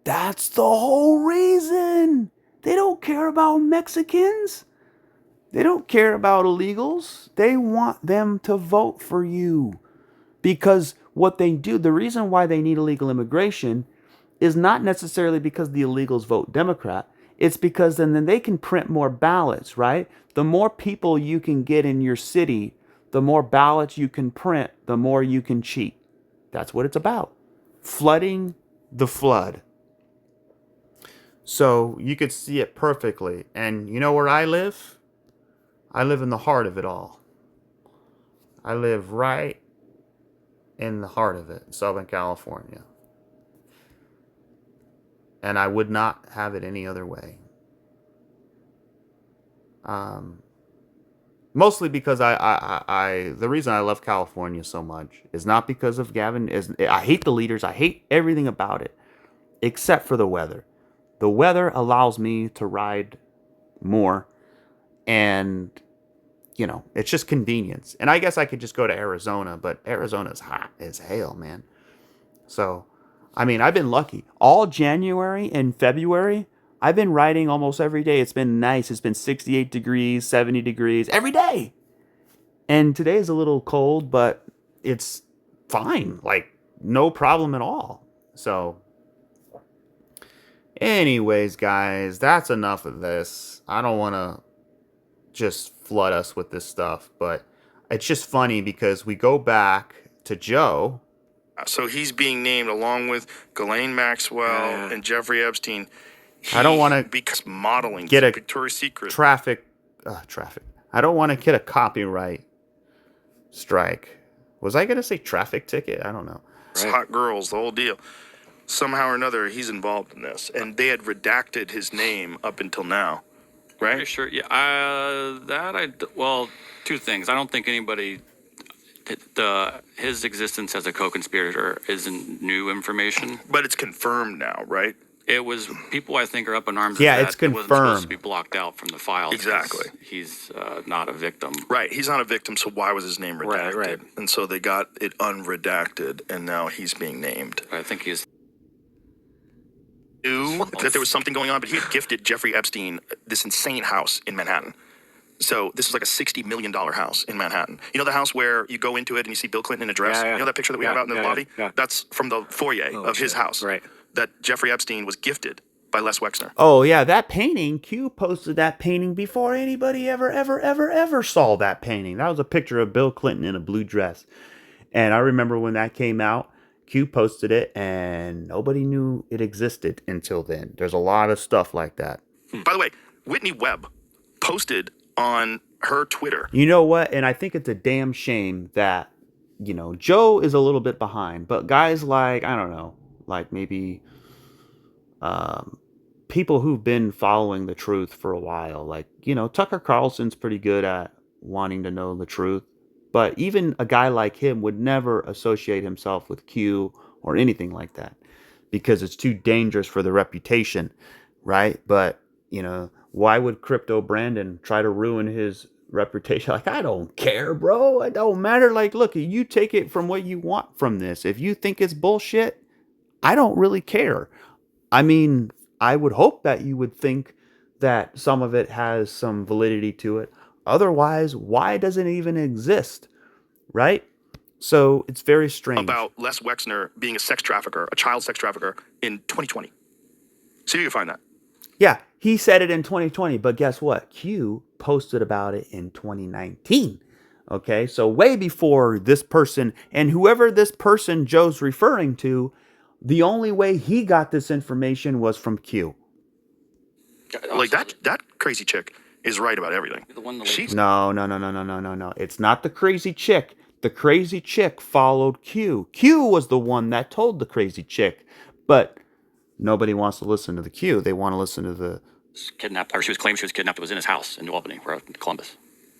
That's the whole reason. They don't care about Mexicans. They don't care about illegals. They want them to vote for you. Because what they do, the reason why they need illegal immigration is not necessarily because the illegals vote Democrat. It's because then they can print more ballots, right? The more people you can get in your city, the more ballots you can print, the more you can cheat. That's what it's about. Flooding the flood. So you could see it perfectly. And you know where I live? I live in the heart of it all. I live right in the heart of it, Southern California. And I would not have it any other way. Mostly because the reason I love California so much is not because of Gavin. I hate the leaders. I hate everything about it, except for the weather. The weather allows me to ride more, and it's just convenience. And I guess I could just go to Arizona, but Arizona's hot as hell, man. So, I mean, I've been lucky. All January and February, I've been riding almost every day. It's been nice. It's been 68 degrees, 70 degrees every day. And today is a little cold, but it's fine. Like, no problem at all. So, anyways, guys, that's enough of this. I don't want to just flood us with this stuff, but it's just funny because we go back to Joe. So he's being named along with Ghislaine Maxwell and Jeffrey Epstein. I don't want to because modeling get a Victoria's Secret traffic. I don't want to get a copyright strike. Was I going to say traffic ticket? I don't know. Hot girls, the whole deal. Somehow or another, he's involved in this, and they had redacted his name up until now, right? Pretty sure. Yeah. Well, two things. I don't think anybody. His existence as a co-conspirator isn't new information. But it's confirmed now, right? It was people I think are up in arms. Yeah, that it's confirmed. It wasn't supposed to be blocked out from the files. Exactly. He's not a victim. Right. He's not a victim, so why was his name redacted? Right. And so they got it unredacted, and now he's being named. I think he's Knew that there was something going on, but he had gifted Jeffrey Epstein this insane house in Manhattan. So this was like a $60 million house in Manhattan. You know the house where you go into it and you see Bill Clinton in a dress? Yeah. You know that picture that we have out in the lobby? Yeah. That's from the foyer of his house. Right. That Jeffrey Epstein was gifted by Les Wexner. Oh, yeah, that painting. Q posted that painting before anybody ever saw that painting. That was a picture of Bill Clinton in a blue dress. And I remember when that came out, Q posted it, and nobody knew it existed until then. There's a lot of stuff like that. By the way, Whitney Webb posted on her Twitter. You know what? And I think it's a damn shame that, Joe is a little bit behind, but guys like, I don't know, like maybe people who've been following the truth for a while, like, Tucker Carlson's pretty good at wanting to know the truth, but even a guy like him would never associate himself with Q or anything like that because it's too dangerous for the reputation, right? But, why would Crypto Brandon try to ruin his reputation? Like, I don't care, bro. It don't matter. Like, look, you take it from what you want from this. If you think it's bullshit, I don't really care. I mean, I would hope that you would think that some of it has some validity to it. Otherwise, why does it even exist? Right? So it's very strange. About Les Wexner being a sex trafficker, a child sex trafficker in 2020. See if you can find that. Yeah, he said it in 2020, but guess what? Q posted about it in 2019. Okay, so way before this person, and whoever this person Joe's referring to, the only way he got this information was from Q. Like that crazy chick is right about everything. She's No. It's not the crazy chick. The crazy chick followed Q. Q was the one that told the crazy chick, but nobody wants to listen to the Q. They want to listen to the Kidnapped, or she was claimed she was kidnapped. It was in his house in New Albany, or in Columbus.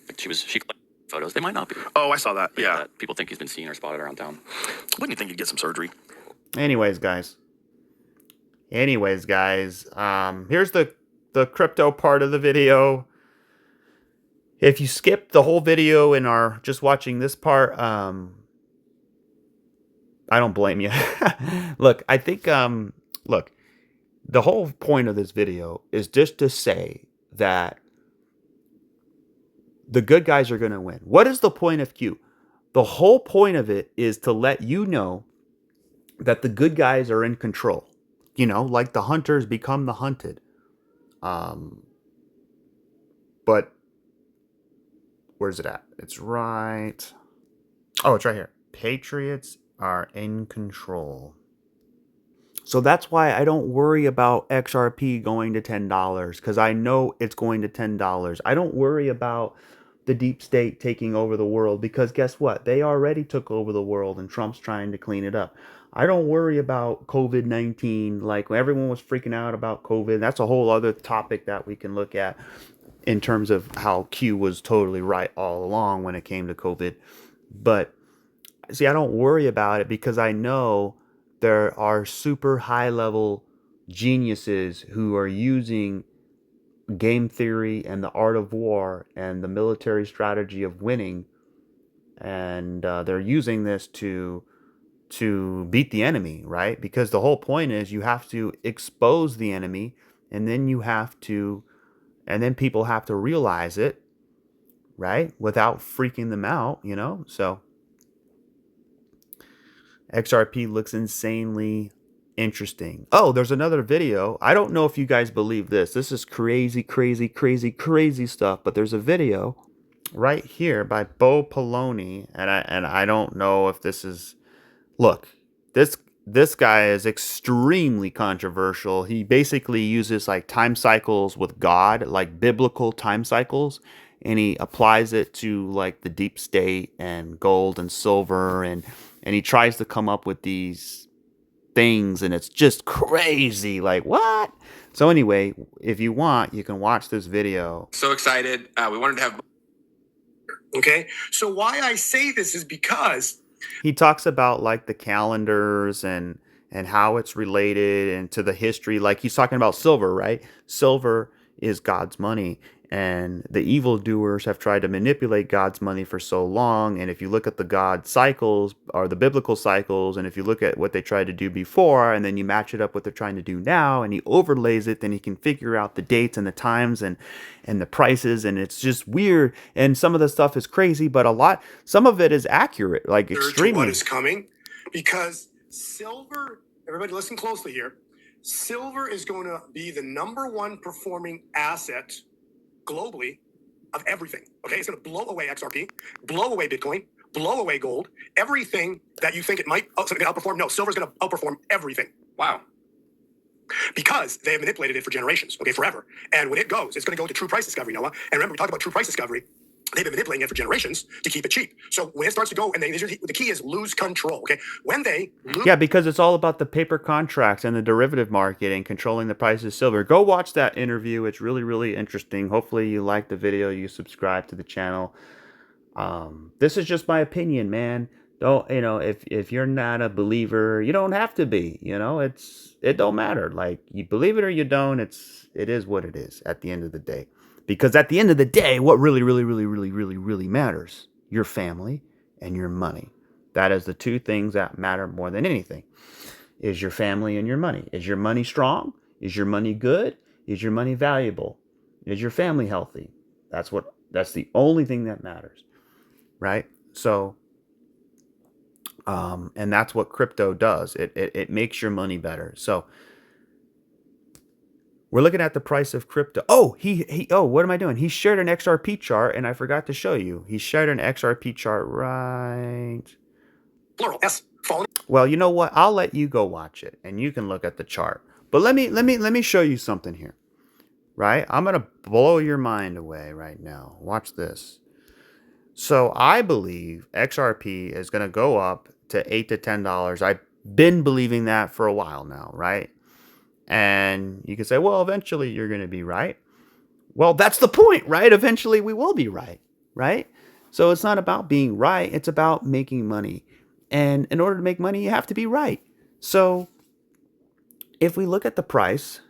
Like she collected photos. They might not be. Oh, I saw that. Yeah. That people think he's been seen or spotted around town. Wouldn't you think he'd get some surgery? Anyways, guys. Here's the crypto part of the video. If you skip the whole video and are just watching this part, I don't blame you. Look, I think, the whole point of this video is just to say that the good guys are going to win. What is the point of Q? The whole point of it is to let you know that the good guys are in control. Like the hunters become the hunted. But where's it at? It's right. Oh, it's right here. Patriots are in control. So that's why I don't worry about XRP going to $10 because I know it's going to $10. I don't worry about the deep state taking over the world because guess what? They already took over the world and Trump's trying to clean it up. I don't worry about COVID-19 like when everyone was freaking out about COVID. That's a whole other topic that we can look at in terms of how Q was totally right all along when it came to COVID. But see, I don't worry about it because I know there are super high level geniuses who are using game theory and the art of war and the military strategy of winning. And they're using this to beat the enemy, right? Because the whole point is you have to expose the enemy and then people have to realize it, right? Without freaking them out, So XRP looks insanely interesting. Oh, there's another video. I don't know if you guys believe this. This is crazy stuff. But there's a video right here by Bo Poloni, and I don't know if this is. Look, this guy is extremely controversial. He basically uses like time cycles with God, like biblical time cycles, and he applies it to like the deep state and gold and silver and he tries to come up with these things and it's just crazy. Like, what? So anyway, if you want, you can watch this video. So excited. We wanted to have... Okay? So why I say this is because... He talks about like the calendars and how it's related and to the history. Like he's talking about silver, right? Silver is God's money. And the evildoers have tried to manipulate God's money for so long. And if you look at the God cycles or the biblical cycles, and if you look at what they tried to do before, and then you match it up what they're trying to do now, and he overlays it, then he can figure out the dates and the times and the prices. And it's just weird. And some of the stuff is crazy, but some of it is accurate, like extremely. What is coming? Because silver, everybody listen closely here. Silver is going to be the #1 performing asset globally of everything. Okay, it's going to blow away XRP, blow away Bitcoin, blow away gold, everything that you think it might outperform. No, silver's going to outperform everything. Wow. because they have manipulated it for generations, okay, forever. And when it goes, it's going to go to true price discovery, Noah. And remember, we talked about true price discovery. They've been manipulating it for generations to keep it cheap. So when it starts to go, and the key is lose control, okay? When they lose... Yeah, because it's all about the paper contracts and the derivative market and controlling the price of silver. Go watch that interview. It's really, really interesting. Hopefully you like the video. You subscribe to the channel. This is just my opinion, man. Don't, you know, if you're not a believer, you don't have to be, you know, it don't matter. Like, you believe it or you don't, it is what it is at the end of the day. Because at the end of the day, what really, really, really, really, really, really matters, your family and your money. That is the two things that matter more than anything, is your family and your money. Is your money strong? Is your money good? Is your money valuable? Is your family healthy? That's the only thing that matters, right? So, and that's what crypto does. It makes your money better. So we're looking at the price of crypto. Oh, what am I doing? He shared an XRP chart, and I forgot to show you. He shared an XRP chart, right? Plural, S, falling. Well, you know what? I'll let you go watch it, and you can look at the chart. But let me show you something here, right? I'm gonna blow your mind away right now. Watch this. So I believe XRP is gonna go up to $8 to $10. I've been believing that for a while now, right? And you can say, well, eventually you're going to be right. Well, that's the point, right? Eventually we will be right, right? So it's not about being right. It's about making money. And in order to make money, you have to be right. So if we look at the price,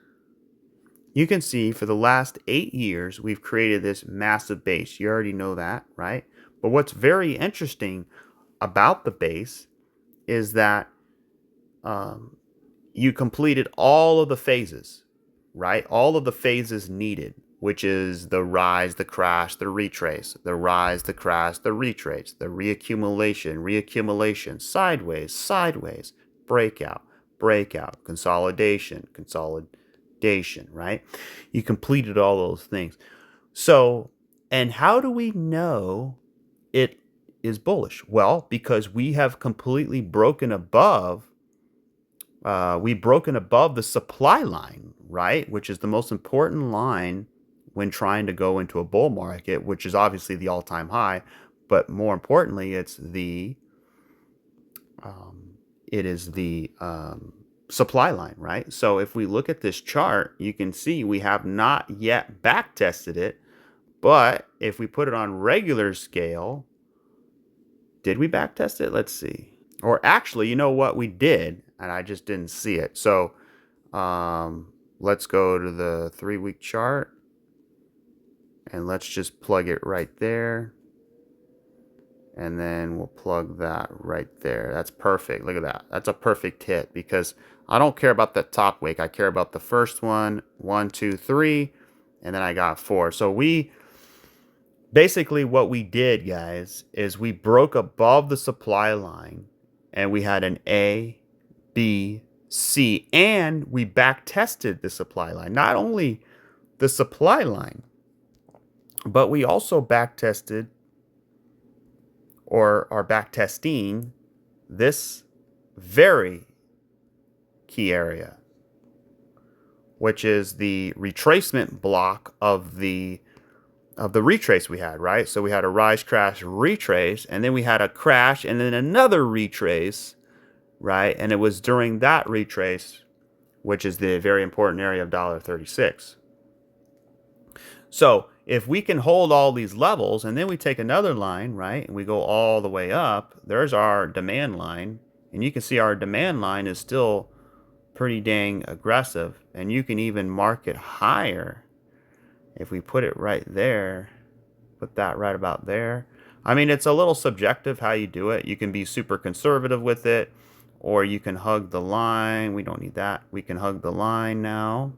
you can see for the last 8 years, we've created this massive base. You already know that, right? But what's very interesting about the base is that you completed all of the phases, right? All of the phases needed, which is the rise, the crash, the retrace, the rise, the crash, the retrace, the reaccumulation, sideways, breakout, consolidation, right? You completed all those things. So, and how do we know it is bullish? Well, because we have completely broken above the supply line, right? Which is the most important line when trying to go into a bull market, which is obviously the all-time high, but more importantly, it's the supply line, right? So if we look at this chart, you can see we have not yet back tested it, but if we put it on regular scale, did we back test it? Let's see. Or actually, you know what? We did, and I just didn't see it. So let's go to the 3-week chart, and let's just plug it right there. And then we'll plug that right there. That's perfect. Look at that. That's a perfect hit, because I don't care about the top wick. I care about the first one, 1, 2, 3, and then I got 4. So basically what we did, guys, is we broke above the supply line, and we had an A, B, C, and we back tested the supply line. Not only the supply line, but we also back tested, or are back testing, this very key area, which is the retracement block of the retrace we had, right? So we had a rise, crash, retrace, and then we had a crash, and then another retrace, right? And it was during that retrace, which is the very important area of $1.36. So if we can hold all these levels, and then we take another line, right, and we go all the way up, there's our demand line, and you can see our demand line is still pretty dang aggressive, and you can even mark it higher. If we put it right there, put that right about there. I mean, it's a little subjective how you do it. You can be super conservative with it, or you can hug the line. We don't need that. We can hug the line now,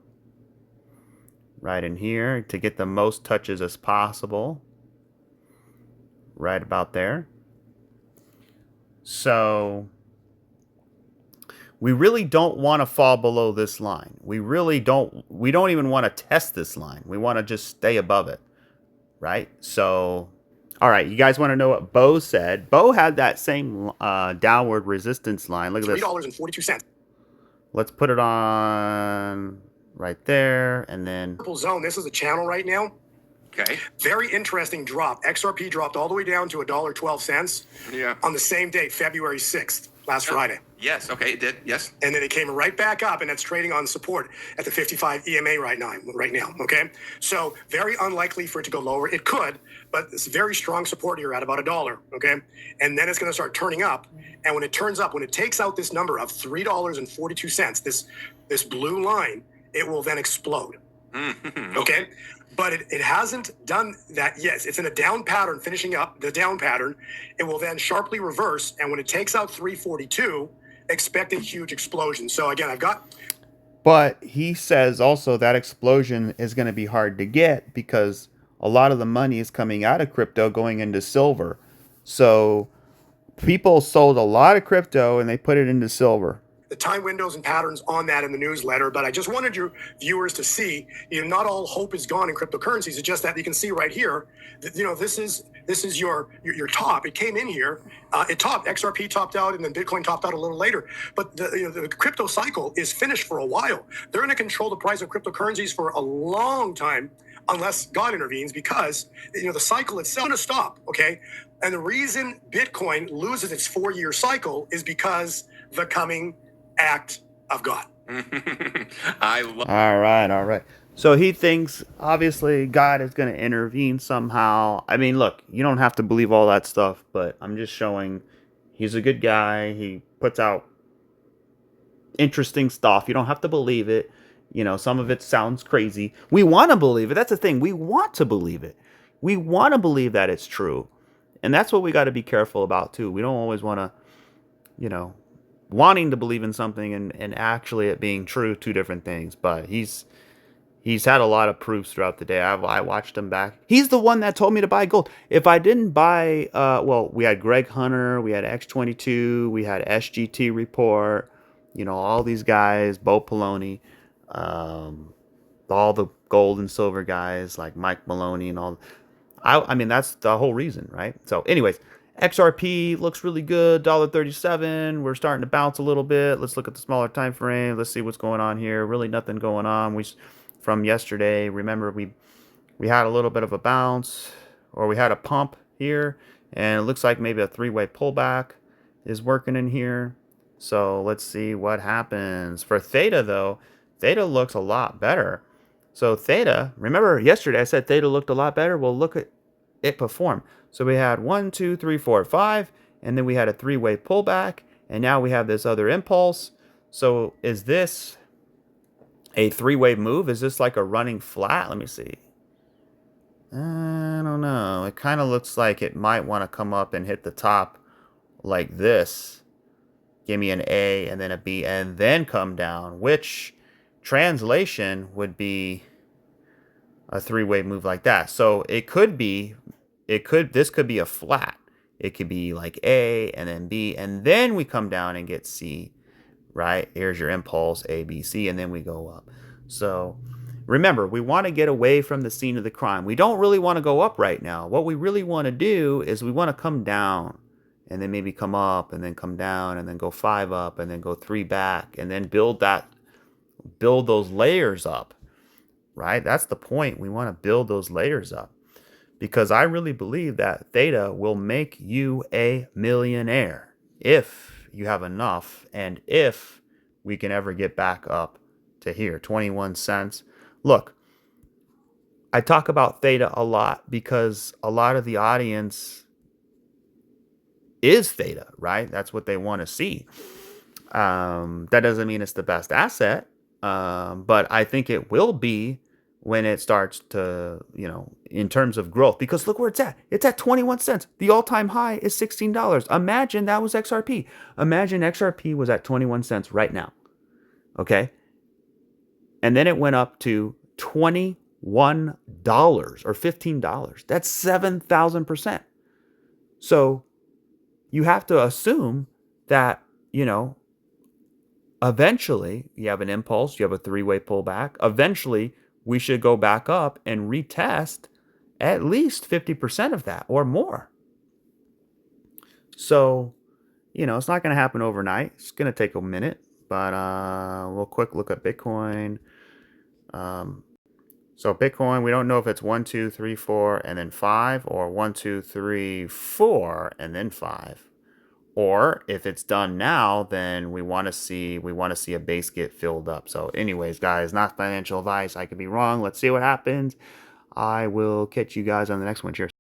right in here, to get the most touches as possible, right about there. So we really don't want to fall below this line. We don't even want to test this line. We want to just stay above it, right? So, all right, you guys want to know what Bo said? Bo had that same downward resistance line. Look at this. $3.42. let's put it on right there, and then purple zone. This is a channel right now. Okay. Very interesting drop. XRP dropped all the way down to $1.12 Yeah. on the same day, February 6th, last Friday. Yes. Okay. It did. Yes. And then it came right back up, and that's trading on support at the 55 EMA right now. Okay, so very unlikely for it to go lower. It could, but it's very strong support here at about $1. Okay, and then it's going to start turning up. And when it turns up, when it takes out this number of $3.42, this blue line, it will then explode. Okay. But it hasn't done that yet. It's in a down pattern, finishing up the down pattern. It will then sharply reverse. And when it takes out 342, expect a huge explosion. So again, I've got... But he says also that explosion is going to be hard to get because a lot of the money is coming out of crypto going into silver. So people sold a lot of crypto and they put it into silver. The time windows and patterns on that in the newsletter, but I just wanted your viewers to see, not all hope is gone in cryptocurrencies. It's just that you can see right here, this is your top. It came in here, it topped, XRP topped out, and then Bitcoin topped out a little later. But the crypto cycle is finished for a while. They're going to control the price of cryptocurrencies for a long time, unless God intervenes, because the cycle itself is going to stop. Okay, and the reason Bitcoin loses its 4-year cycle is because the coming act of God. I love. All right. So he thinks, obviously, God is going to intervene somehow. I mean, look, you don't have to believe all that stuff, but I'm just showing he's a good guy. He puts out interesting stuff. You don't have to believe it. Some of it sounds crazy. We want to believe it. That's the thing. We want to believe it. We want to believe that it's true. And that's what we got to be careful about, too. We don't always want to, wanting to believe in something and actually it being true, two different things. But he's had a lot of proofs throughout the day. I watched him back. He's the one that told me to buy gold. If I didn't buy, we had Greg Hunter, we had X22, we had SGT Report, all these guys, Bo Poloni, all the gold and silver guys like Mike Maloney and all. I mean, that's the whole reason, right? So anyways, XRP looks really good, $1.37. We're starting to bounce a little bit. Let's look at the smaller time frame. Let's see what's going on here. Really nothing going on. From yesterday, remember we had a little bit of a bounce, or we had a pump here, and it looks like maybe a 3-way pullback is working in here. So let's see what happens. For Theta though, Theta looks a lot better. So Theta, remember yesterday I said Theta looked a lot better? Well, look at it perform. So we had 1, 2, 3, 4, 5, and then we had a 3-way pullback, and now we have this other impulse. So is this a 3-way move? Is this like a running flat? Let me see. I don't know. It kind of looks like it might want to come up and hit the top like this. Give me an A and then a B and then come down, which translation would be a 3-way move like that. So it could be, this could be a flat. It could be like A and then B, and then we come down and get C, right? Here's your impulse, A, B, C, and then we go up. So remember, we want to get away from the scene of the crime. We don't really want to go up right now. What we really want to do is we want to come down and then maybe come up and then come down and then go 5 up and then go 3 back and then build those layers up, right? That's the point. We want to build those layers up. Because I really believe that Theta will make you a millionaire if you have enough and if we can ever get back up to here, 21 cents. Look, I talk about Theta a lot because a lot of the audience is Theta, right? That's what they want to see. That doesn't mean it's the best asset, but I think it will be when it starts to, in terms of growth, because look where it's at. It's at 21 cents. The all-time high is $16. Imagine that was XRP. Imagine XRP was at 21 cents right now. Okay. And then it went up to $21 or $15. That's 7,000%. So you have to assume that, eventually you have an impulse, you have a 3-way pullback. Eventually we should go back up and retest at least 50% of that or more. So, it's not going to happen overnight. It's going to take a minute, But we'll quick look at Bitcoin. So Bitcoin, we don't know if it's 1, 2, 3, 4, and then 5, or 1, 2, 3, 4, and then 5. Or if it's done now, then we want to see a base get filled up. So anyways, guys, not financial advice. I could be wrong. Let's see what happens. I will catch you guys on the next one. Cheers.